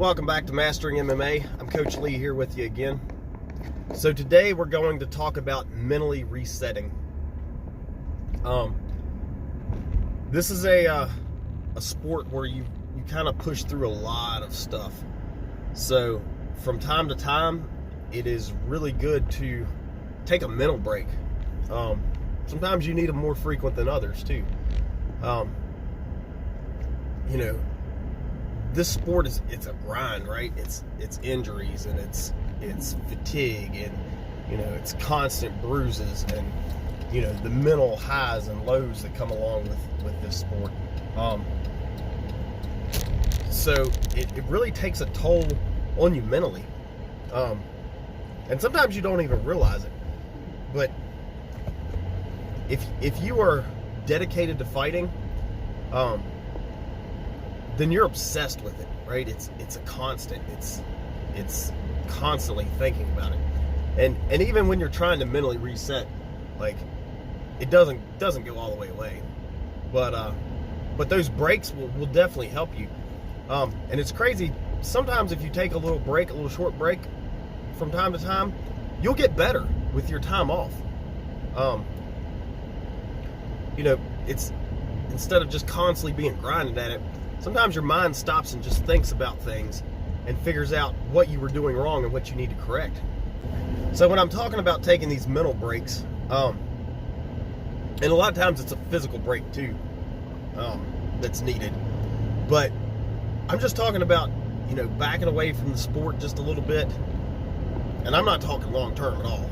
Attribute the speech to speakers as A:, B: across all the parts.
A: Welcome back to Mastering MMA. I'm Coach Lee here with you again. So today we're going to talk about mentally resetting. This is a sport where you kind of push through a lot of stuff. So from time to time, it is really good to take a mental break. Sometimes you need them more frequent than others too. This sport it's a grind, right? It's injuries and it's fatigue and it's constant bruises and the mental highs and lows that come along with this sport. So it really takes a toll on you mentally, and sometimes you don't even realize it. But if you are dedicated to fighting, then you're obsessed with it, right? It's a constant. It's constantly thinking about it, and even when you're trying to mentally reset, like it doesn't go all the way away, but those breaks will definitely help you. And it's crazy. Sometimes if you take a little short break from time to time, you'll get better with your time off. It's instead of just constantly being grinded at it, sometimes your mind stops and just thinks about things and figures out what you were doing wrong and what you need to correct. So when I'm talking about taking these mental breaks, and a lot of times it's a physical break too, that's needed. But I'm just talking about, backing away from the sport just a little bit. And I'm not talking long term at all.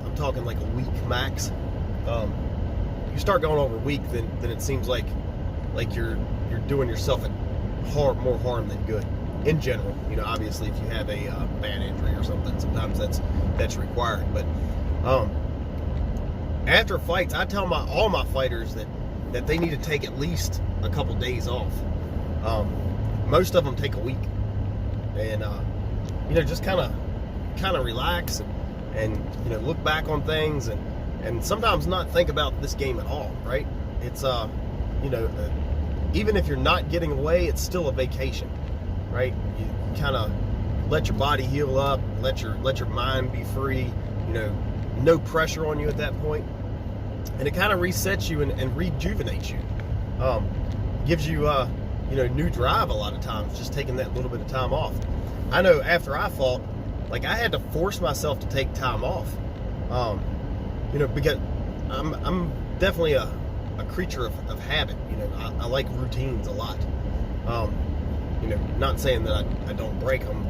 A: I'm talking like a week max. You start going over a week, then it seems like you're doing yourself more harm than good in general. Obviously if you have a bad injury or something, sometimes that's required. But after fights, I tell all my fighters that they need to take at least a couple days off. Most of them take a week, and just kind of relax and look back on things and sometimes not think about this game at all, right? It's even if you're not getting away, it's still a vacation, right? You kind of let your body heal up, let your mind be free, no pressure on you at that point. And it kind of resets you and rejuvenates you. Gives you, new drive a lot of times, just taking that little bit of time off. I know after I fought, like I had to force myself to take time off. Because I'm definitely a creature of habit. I like routines a lot. Not saying that I don't break them,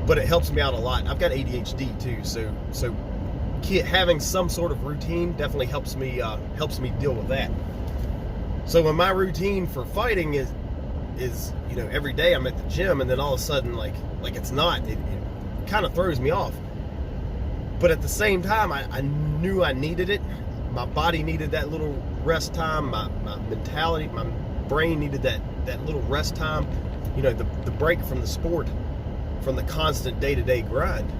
A: but it helps me out a lot. I've got ADHD too, so having some sort of routine definitely helps me deal with that. So when my routine for fighting is every day I'm at the gym, and then all of a sudden like it's not, it kind of throws me off. But at the same time, I knew I needed it. My body needed that little rest time. My mentality, my brain needed that little rest time. The break from the sport, from the constant day-to-day grind.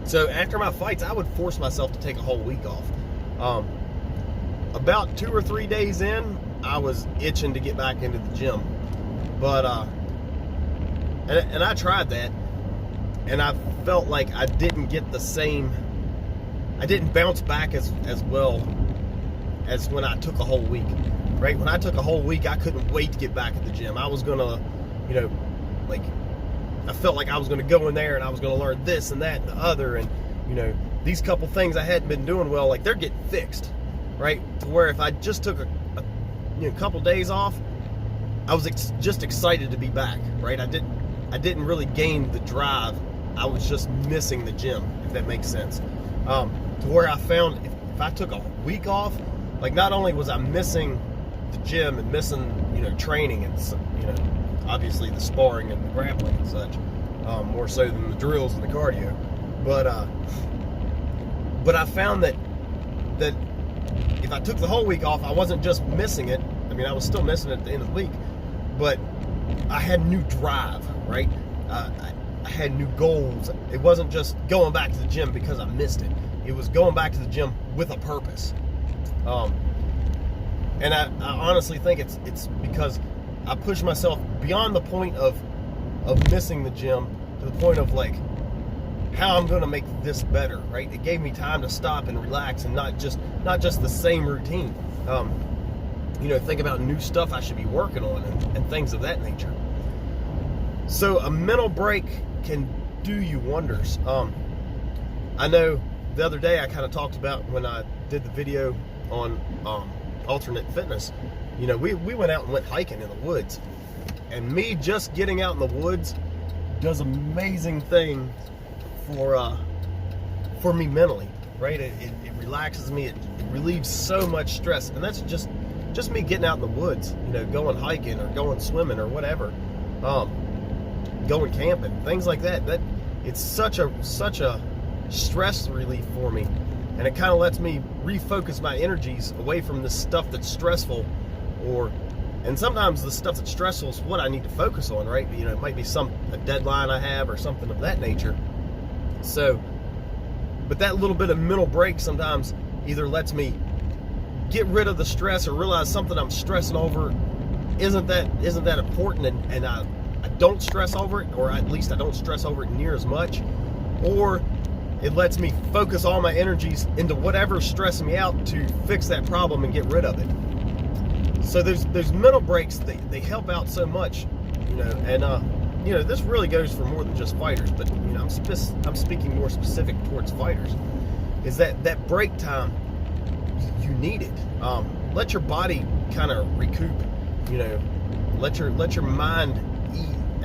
A: So after my fights, I would force myself to take a whole week off. About 2 or 3 days in, I was itching to get back into the gym. But and I tried that, and I felt like I didn't get the same. I didn't bounce back as well as when I took a whole week, right? When I took a whole week, I couldn't wait to get back at the gym. I was gonna, I felt like I was gonna go in there and I was gonna learn this and that and the other, and these couple things I hadn't been doing well, like they're getting fixed, right? To where if I just took a couple days off, I was just excited to be back, right? I didn't really gain the drive. I was just missing the gym, if that makes sense. To where I found if I took a week off, like not only was I missing the gym and missing, training and, obviously the sparring and the grappling and such, more so than the drills and the cardio. But I found that if I took the whole week off, I wasn't just missing it. I mean, I was still missing it at the end of the week, but I had new drive, right? I had new goals. It wasn't just going back to the gym because I missed it. It was going back to the gym with a purpose. And I honestly think it's because I pushed myself beyond the point of of missing the gym to the point of like how I'm going to make this better, right? It gave me time to stop and relax and not just the same routine. You know, think about new stuff I should be working on and things of that nature. So a mental break can do you wonders. I know the other day I kind of talked about when I did the video on alternate fitness. You know, we went out and went hiking in the woods, and me just getting out in the woods does amazing things for me mentally, right? It relaxes me. It relieves so much stress, and that's just me getting out in the woods. You know, going hiking or going swimming or whatever, going camping, things like that. That it's such a stress relief for me, and it kind of lets me refocus my energies away from the stuff that's stressful, and sometimes the stuff that's stressful is what I need to focus on, right? You know, it might be a deadline I have or something of that nature. So, but that little bit of mental break sometimes either lets me get rid of the stress or realize something I'm stressing over isn't that important, and I don't stress over it, or at least I don't stress over it near as much, or it lets me focus all my energies into whatever's stressing me out to fix that problem and get rid of it. So those mental breaks, they help out so much, you know, and you know, this really goes for more than just fighters, but you know, I'm speaking more specific towards fighters. Is that break time, you need it. Let your body kind of recoup, you know, let your mind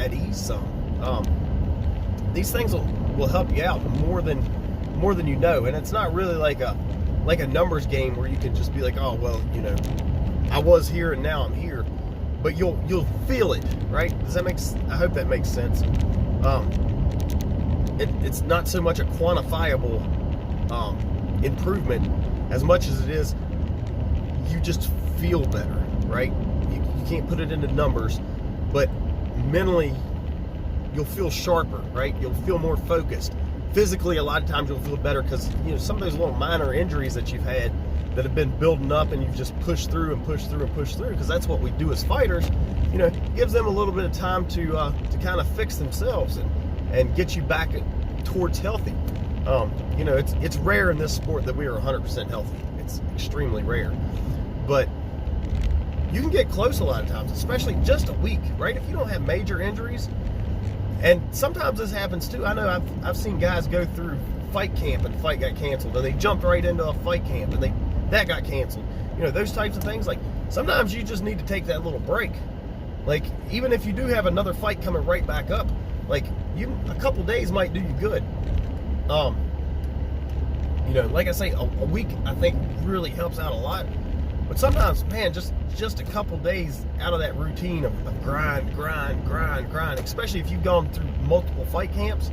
A: at ease some. These things will help you out more than you know, and it's not really like a numbers game where you can just be like, oh well, you know, I was here and now I'm here, but you'll feel it, right? I hope that makes sense. It's not so much a quantifiable improvement as much as it is you just feel better, right? You can't put it into numbers, but mentally you'll feel sharper, right? You'll feel more focused. Physically, a lot of times you'll feel better because, you know, some of those little minor injuries that you've had that have been building up, and you've just pushed through and pushed through and pushed through, because that's what we do as fighters. You know, gives them a little bit of time to kind of fix themselves and get you back towards healthy. You know, it's rare in this sport that we are 100% healthy. It's extremely rare, but you can get close a lot of times, especially just a week, right? If you don't have major injuries. And sometimes this happens too. I know I've seen guys go through fight camp and fight got canceled, or they jumped right into a fight camp and that got canceled. You know, those types of things. Like, sometimes you just need to take that little break. Like, even if you do have another fight coming right back up, like, a couple days might do you good. You know, like I say, a week I think really helps out a lot. But sometimes, man, just a couple days out of that routine of grind, especially if you've gone through multiple fight camps,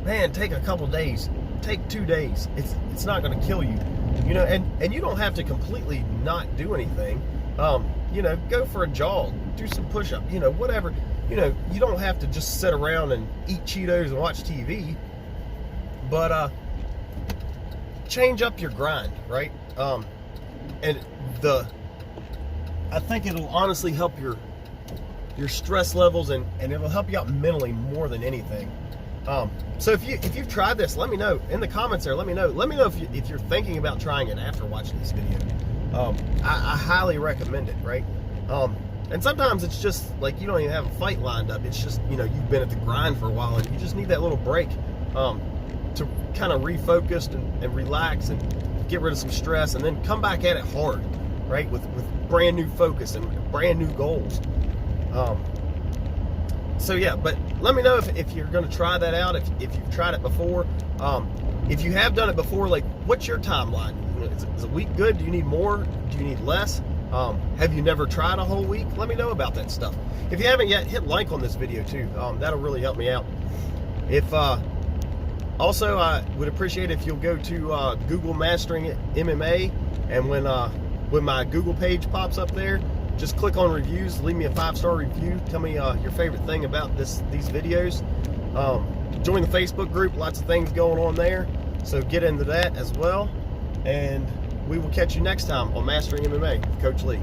A: man, take a couple days, take 2 days. It's not going to kill you, you know, and you don't have to completely not do anything. You know, go for a jog, do some push-up, you know, whatever. You know, you don't have to just sit around and eat Cheetos and watch TV, but change up your grind, right? And I think it'll honestly help your stress levels, and it'll help you out mentally more than anything. So if you've tried this, let me know in the comments there. Let me know if you're thinking about trying it after watching this video. I highly recommend it, right? And sometimes it's just like you don't even have a fight lined up. It's just, you know, you've been at the grind for a while and you just need that little break to kind of refocus and relax and get rid of some stress, and then come back at it hard, right? With brand new focus and brand new goals. So yeah, but let me know if you're going to try that out, if you've tried it before. If you have done it before, like, what's your timeline? You know, is a week good? Do you need more? Do you need less? Have you never tried a whole week? Let me know about that stuff. If you haven't yet, hit like on this video too. That'll really help me out. Also, I would appreciate if you'll go to Google Mastering MMA, and when my Google page pops up there, just click on reviews, leave me a 5-star review, tell me your favorite thing about these videos. Join the Facebook group, lots of things going on there, so get into that as well. And we will catch you next time on Mastering MMA with Coach Lee.